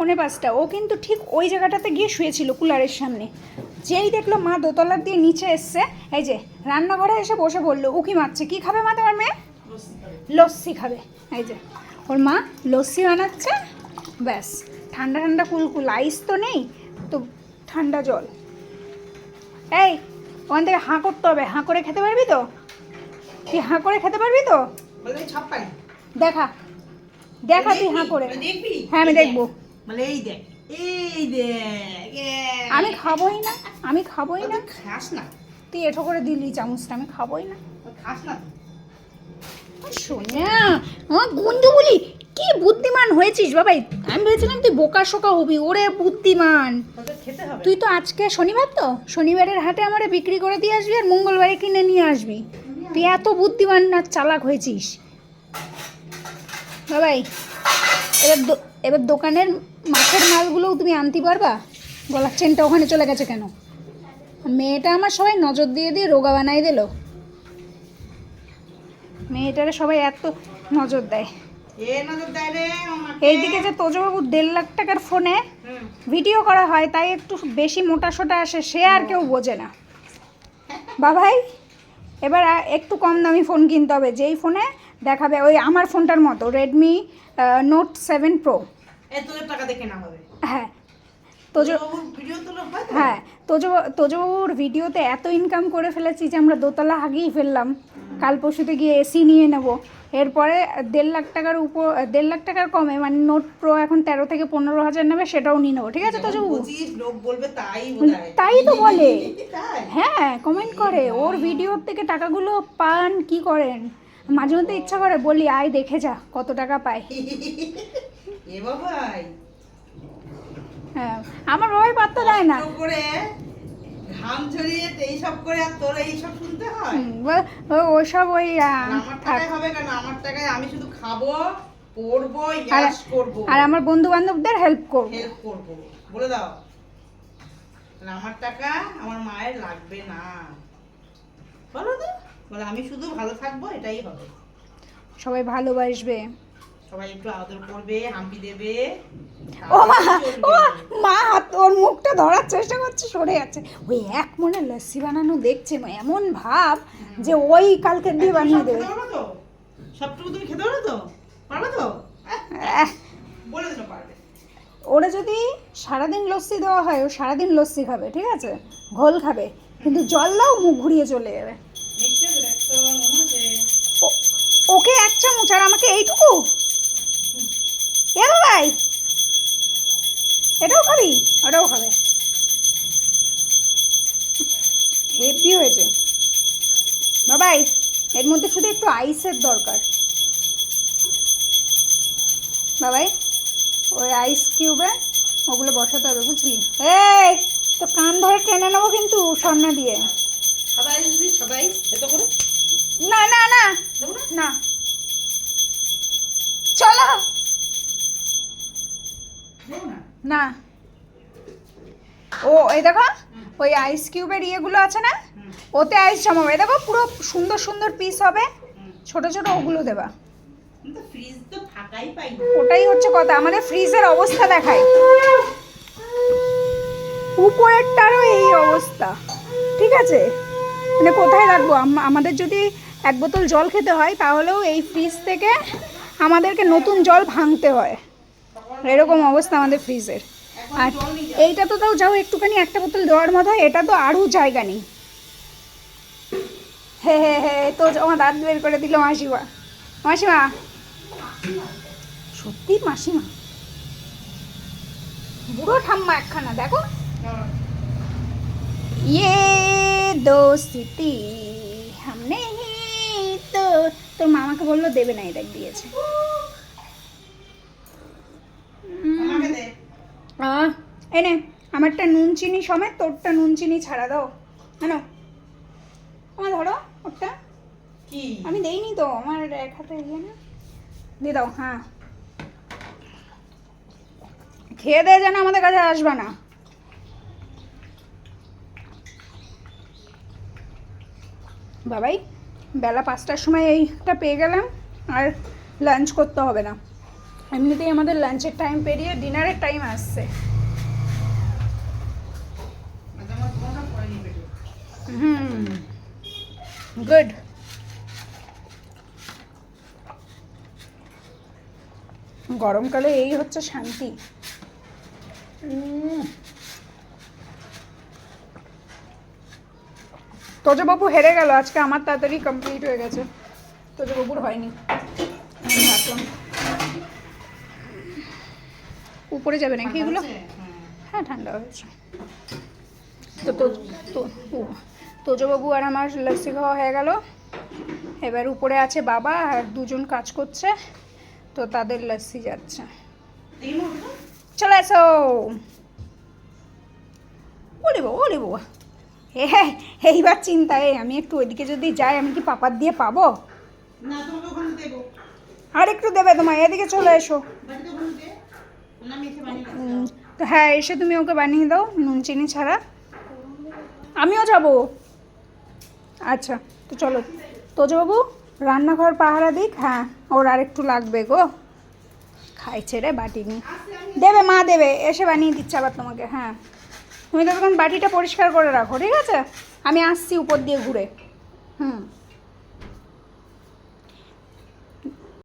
5:45 ও কিন্তু ঠিক ওই জায়গাটাতে গিয়ে শুয়েছিল কুলারের সামনে। যেই দেখলো মা দোতলার দিয়ে নিচে এসছে, এই যে রান্নাঘরে এসে বসে বললো উকি মারছে। কী খাবে মা তোমার মেয়ে? লস্যি খাবে। এই যে ওর মা লস্যি বানাচ্ছে। ব্যাস, ঠান্ডা ঠান্ডা কুলকুল, আইস তো নেই তো ঠান্ডা জল। এই ওখান থেকে হাঁ করতে হবে, হাঁ করে খেতে পারবি তো? তুই হাঁ করে খেতে পারবি তো? দেখা দেখা তুই হাঁ করে। হ্যাঁ আমি দেখবো। আমি খাবোই না, আমি খাবোই না। খাস না তুই এঠো করে দিলি চামচটা, আমি খাবোই না। খাস না শোনা আমার গন্ধ বলি, কি বুদ্ধিমান হয়েছিস বাবাই। আমি ভেবেছিলাম তুই বোকা শোকা হবি, ওরে বুদ্ধিমান। খেতে হবে। তুই তো আজকে শনিবার, তো শনিবারের হাটে আমারে বিক্রি করে দিয়ে আসবি আর মঙ্গলবারে কিনে নিয়ে আসবি। তুই এত বুদ্ধিমান না চালাক হয়েছিস বাবাই। এবার দোকানের মাছের মালগুলোও তুমি আনতে পারবা? গলার চেনটা ওখানে চলে গেছে কেন? মেয়েটা আমার সবাই নজর দিয়ে দিয়ে রোগা বানাই দিল। মেয়েটারে সবাই এত নজর দেয়। এইদিকে যে তোজবাবু 1.5 লাখ টাকার ফোনে ভিডিও করা হয়, তাই একটু বেশি মোটা সোটা আসে, সে আর কেউ বোঝে না বাবাই। এবার একটু কম দামি ফোন কিনতে হবে, যেই ফোনে দেখাবে ওই আমার ফোনটার মতো রেডমি নোট 7 প্রো। টাকা দেখে না হবে। হ্যাঁ হ্যাঁ তোজবাবুর ভিডিওতে এত ইনকাম করে ফেলেছি যে আমরা দোতলা হাগিয়ে ফেললাম। কাল পরশুতে গিয়ে এসি নিয়ে নেব। এরপরে 1.5 লাখ টাকার উপর, 1.5 লাখ টাকার কমে মানে নোট প্রো এখন 13 থেকে 15,000 নেবে, সেটাও নিয়ে নেবো। ঠিক আছে তোজবাবু? লোক বলবে তাই তো বলে। হ্যাঁ কমেন্ট করে, ওর ভিডিওর থেকে টাকাগুলো পান কি করেন। মাঝে মধ্যে ইচ্ছা করে বলি আয় দেখে যা কত টাকা পায়। হ্যাঁ আমার বাবাই পাত্তা দেয় না। ঘাম ঝরিয়ে এইসব করে আর তোরা এইসব শুনতে হয়। ওসব ওই আমার টাকায় হবে কেন? আমার টাকায় আমি শুধু খাবো, পড়বো, ইয়াশ করবো আর আমার বন্ধু বান্ধবদের হেল্প করবো। বলে দাও আমার টাকা আমার মায়ের লাগবে না। বলো তো, বলে আমি শুধু ভালো থাকবো, এটাই হবে। সবাই ভালোবাসবে, সবাই একটু আদর করবে, হাম্পি দেবে। ও মা ওর মুখটা ধরার চেষ্টা করছে, সরে যাচ্ছে। ওই এক মনে লস্যি বানানো দেখছে, এমন ভাব যে ওই কালকে দিয়ে বানিয়ে দেবে। সবটুকু তুমি খেতে পারো তো? পারবে তো? বলে দিলে পারবে। ওরা যদি সারাদিন লস্যি দেওয়া হয়, ও সারাদিন লস্যি খাবে, ঠিক আছে, ঘোল খাবে, কিন্তু জল দাও মুখ ঘুরিয়ে চলে যাবে। ওকে 1 চামচ আর আমাকে এইটুকু। এ ভাই এটাও খাবি? ওটাও খাবে। হেভি হয়েছে বাবাই। এর মধ্যে শুধু একটু আইসের দরকার বাবাই। ওই আইস কিউবে ওগুলো বসাতে হবে, বুঝলি? এই তো কান ধরে টেনে নেবো কিন্তু সন্না দিয়ে। সবাই এত করে না না না না, চলো না। ও এই দেখো ওই আইস কিউবের ইয়েগুলো আছে না, ওতে আইস জমাবে। দেখো পুরো সুন্দর সুন্দর পিস হবে, ছোট ছোট, ওগুলো দেবা। ফ্রিজ তো ফাঁকাই পাই। ওটাই হচ্ছে কথা, আমাদের ফ্রিজের অবস্থা দেখায়। উপরেরটারও এই অবস্থা, ঠিক আছে? মানে কোথায় রাখবো? আমাদের যদি 1 বোতল জল খেতে হয়, তাহলেও এই ফ্রিজ থেকে আমাদেরকে নতুন জল ভাঙতে হয়। এরকম অবস্থা আমাদের ফ্রিজের। আর এইটা তো তাও যাও একটুখানি 1টা বোতল দেওয়ার মতো, এটা তো আরও জায়গা নেই। হ্যাঁ তো আমার দাঁত বের করে দিল মাসিমা। মাসিমা সত্যি মাসিমা বুড়ো ঠাম্মা একখানা, দেখো। ইয়ে দোস্তি হামনে হি তো, তোর মামাকে বললো দেবে না, এটা দিয়েছে। এনে আমারটা নুন চিনি সমেত, তোরটা নুন চিনি ছাড়া দাও। হ্যাঁ আমার ধরো ওরটা। কি আমি দেইনি তো, আমার এক হাতে ইয়ে না, দিয়ে দাও। হ্যাঁ খেয়ে দেয় যেন আমাদের কাছে আসবে না। বাবাই বেলা 5টার সময় এইটা পেয়ে গেলাম, আর লাঞ্চ করতে হবে না। এমনিতেই আমাদের লাঞ্চের টাইম পেরিয়ে ডিনারের টাইম আসছে। আচ্ছা, আমার তোমার পড়েনি পেটে। গুড। গরমকালে এই হচ্ছে শান্তি। তোজবাবু হেরে গেল আজকে, আমার তাড়াতাড়ি কমপ্লিট হয়ে গেছে, তোজবাবুর হয়নি। এখন উপরে যাবে নাকি এগুলো? হ্যাঁ। হ্যাঁ, ঠান্ডা হয়েছে। তো তোজবাবু আর আমার লস্যি খাওয়া হয়ে গেল। এবার উপরে আছে বাবা আর দুজন কাজ করছে, তো তাদের লস্যি যাচ্ছে। এই মুহূর্তে চলে এসো। ওলে বাবা, ওলে বাবা। হ্যাঁ, এইবার চিন্তায় আমি একটু ওইদিকে যদি যাই, আমি কি পাপার দিয়ে পাবো? না, তোমাকে ওখানে দেবো। আর একটু দেবে তোমায়, এদিকে চলে এসো। বাড়িতে ওখানে দে। না, আমি এসে বানিয়ে দিচ্ছি। তো হ্যাঁ, এসে তুমি ওকে বানিয়ে দাও নুন চিনি ছাড়া। আমিও যাব। আচ্ছা, তো চলো। তোজবাবু রান্নাঘর পাহারা দিক। হ্যাঁ, ওর আর একটু লাগবে গো, খাইছে রে বাটি নিয়ে। দেবে, মা দেবে, এসে বানিয়ে দিচ্ছে আবার তোমাকে। হ্যাঁ, তুমি তখন বাটিটা পরিষ্কার করে রাখো, ঠিক আছে? আমি আসছি উপর দিয়ে ঘুরে।